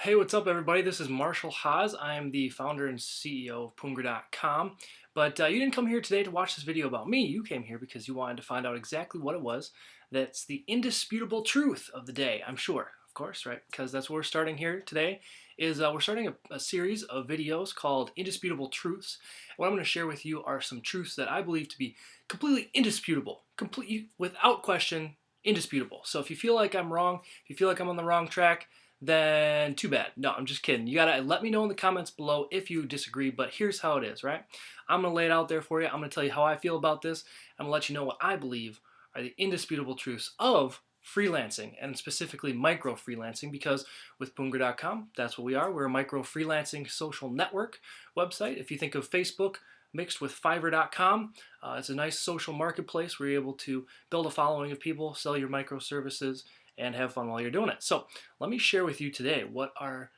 Hey, what's up, everybody? This is Marshall Haas. I am the founder and CEO of Poongra.com. But you didn't come here today to watch this video about me. You came here because you wanted to find out exactly what it was that's the indisputable truth of the day, I'm sure. Of course, right? Because that's what we're starting here today. We're starting a series of videos called Indisputable Truths. What I'm going to share with you are some truths that I believe to be completely indisputable, completely without question, indisputable. So if you feel like I'm wrong, if you feel like I'm on the wrong track, then too bad. No, I'm just kidding. You gotta let me know in the comments below if you disagree, but here's how it is, right? I'm gonna lay it out there for you. I'm gonna tell you how I feel about this. I'm gonna let you know what I believe are the indisputable truths of freelancing, and specifically micro freelancing, because with Poongra.com, that's what we are. We're a micro freelancing social network website. If you think of Facebook mixed with Fiverr.com, it's a nice social marketplace where you're able to build a following of people, sell your microservices, and have fun while you're doing it. So let me share with you today what our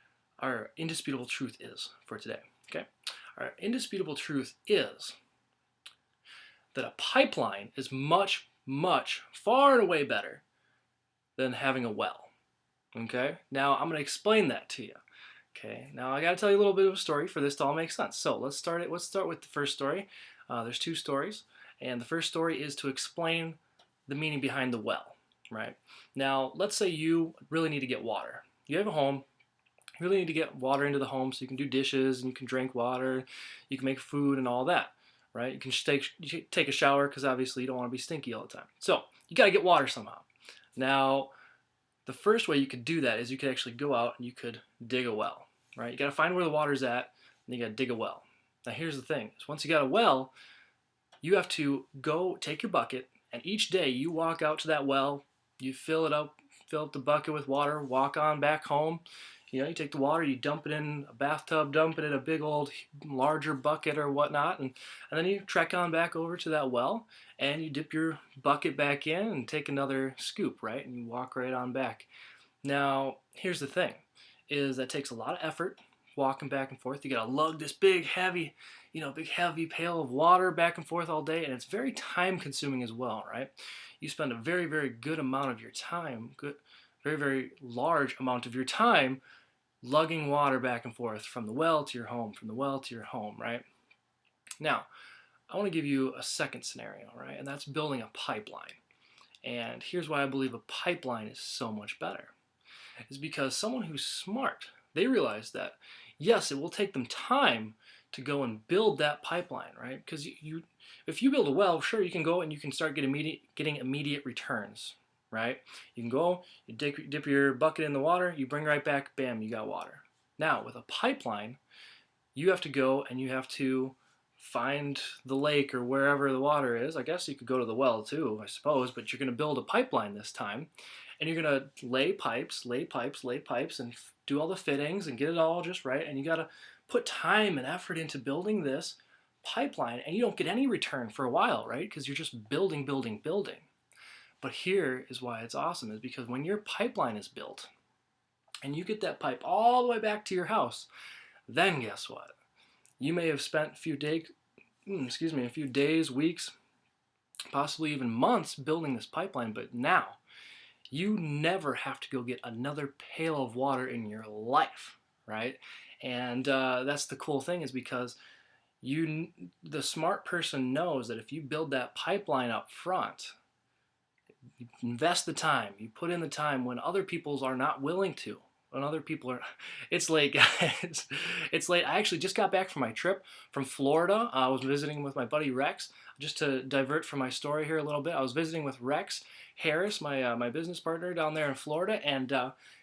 indisputable truth is for today. Okay, our indisputable truth is that a pipeline is much, far and away better than having a well. Okay, now I'm going to explain that to you. Okay, now I got to tell you a little bit of a story for this to all make sense. So let's start with the first story. There's two stories, and the first story is to explain the meaning behind the well. Right now, let's say you really need to get water. You have a home. You really need to get water into the home so you can do dishes and you can drink water, you can make food and all that. Right? You can take a shower because obviously you don't want to be stinky all the time. So you got to get water somehow. Now, the first way you could do that is you could actually go out and you could dig a well, right? You got to find where the water's at, and you got to dig a well. Now here's the thing: is once you got a well, you have to go take your bucket, and each day you walk out to that well, you fill up the bucket with water, walk on back home. You take the water, you dump it in a bathtub, dump it in a big old larger bucket or whatnot, and then you trek on back over to that well, and you dip your bucket back in and take another scoop, right? And you walk right on back. Now, here's the thing, is that takes a lot of effort walking back and forth. You gotta lug this big heavy, big heavy pail of water back and forth all day, and it's very time consuming as well, right? You spend a very good amount of your time, very large amount of your time lugging water back and forth from the well to your home, from the well to your home, right? Now, I want to give you a second scenario, right? And that's building a pipeline. And here's why I believe a pipeline is so much better. Is because someone who's smart, they realize that, yes, it will take them time to go and build that pipeline, right? Because if you build a well, sure, you can go and you can start getting immediate returns, right? You can go, you dip your bucket in the water, you bring right back, bam, you got water. Now, with a pipeline, you have to go and you have to find the lake or wherever the water is. I guess you could go to the well too, I suppose, but you're going to build a pipeline this time, and you're going to lay pipes, and do all the fittings and get it all just right. And you got to put time and effort into building this pipeline, and you don't get any return for a while, right? Because you're just building. But here is why it's awesome, is because when your pipeline is built and you get that pipe all the way back to your house, then guess what? You may have spent a few days, weeks, possibly even months building this pipeline, but now you never have to go get another pail of water in your life, right? And that's the cool thing, is because the smart person knows that if you build that pipeline up front, you invest the time, you put in the time when other people's are not willing to. When other people are, it's late, guys. It's late. I actually just got back from my trip from Florida. I was visiting with my buddy Rex. Just to divert from my story here a little bit, I was visiting with Rex Harris, my business partner down there in Florida, and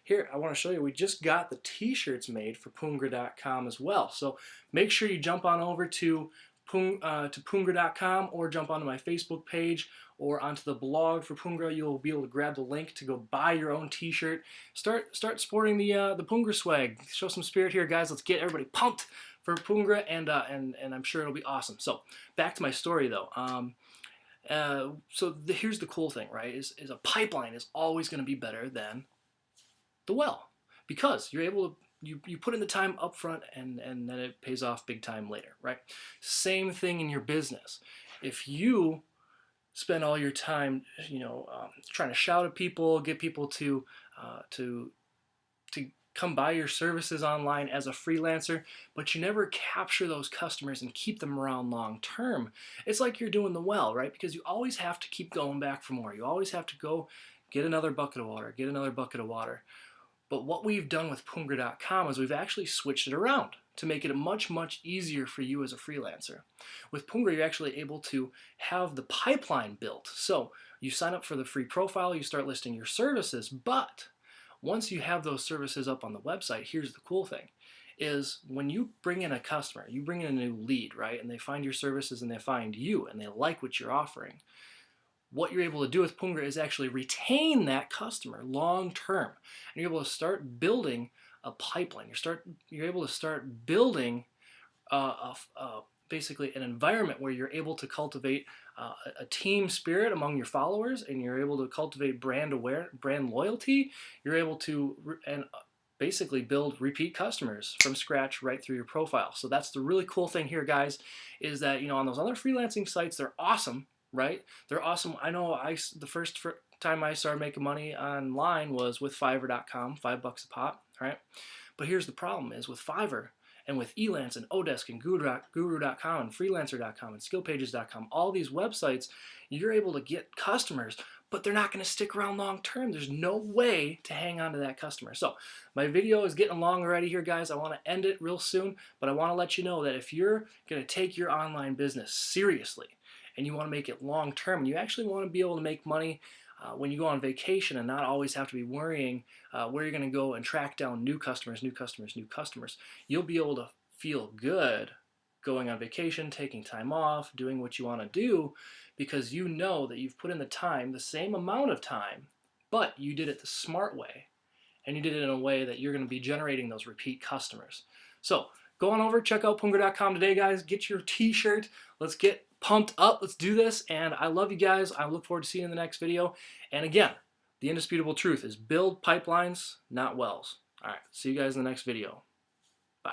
here I want to show you. We just got the T-shirts made for Poongra.com as well. So make sure you jump on over to Poongra.com, or jump onto my Facebook page or onto the blog for Poongra. You'll be able to grab the link to go buy your own T-shirt. Start sporting the Poongra swag. Show some spirit here, guys. Let's get everybody pumped for Poongra, and I'm sure it'll be awesome. So back to my story though. Here's the cool thing, right? Is a pipeline is always going to be better than the well, because you're able to you put in the time up front, and then it pays off big time later, right? Same thing in your business. If you spend all your time, trying to shout at people, get people to come buy your services online as a freelancer, but you never capture those customers and keep them around long term. It's like you're doing the well, right? Because you always have to keep going back for more. You always have to go get another bucket of water, get another bucket of water. But what we've done with Poongra.com is we've actually switched it around to make it much easier for you as a freelancer. With Poongra, you're actually able to have the pipeline built. So you sign up for the free profile, you start listing your services, but once you have those services up on the website, here's the cool thing, is when you bring in a customer, you bring in a new lead, right? And they find your services and they find you and they like what you're offering. What you're able to do with Poongra is actually retain that customer long term. And you're able to start building a pipeline. You're able to start building basically an environment where you're able to cultivate a team spirit among your followers, and you're able to cultivate brand loyalty. You're able to basically build repeat customers from scratch right through your profile. So that's the really cool thing here, guys, is that on those other freelancing sites, they're awesome, right? They're awesome. I know the first time I started making money online was with Fiverr.com, $5 a pop, right? But here's the problem is with Fiverr and with Elance and Odesk and Guru.com and Freelancer.com and Skillpages.com, all these websites, you're able to get customers, but they're not going to stick around long term. There's no way to hang on to that customer. So my video is getting long already here, guys. I want to end it real soon, but I want to let you know that if you're going to take your online business seriously and you want to make it long term, and you actually want to be able to make money when you go on vacation and not always have to be worrying where you're going to go and track down new customers, you'll be able to feel good going on vacation, taking time off, doing what you want to do, because you know that you've put in the time, the same amount of time, but you did it the smart way, and you did it in a way that you're going to be generating those repeat customers. So go on over, check out Poongra.com today, guys. Get your t-shirt. Let's get pumped up. Let's do this. And I love you guys. I look forward to seeing you in the next video. And again, the indisputable truth is build pipelines, not wells. All right. See you guys in the next video. Bye.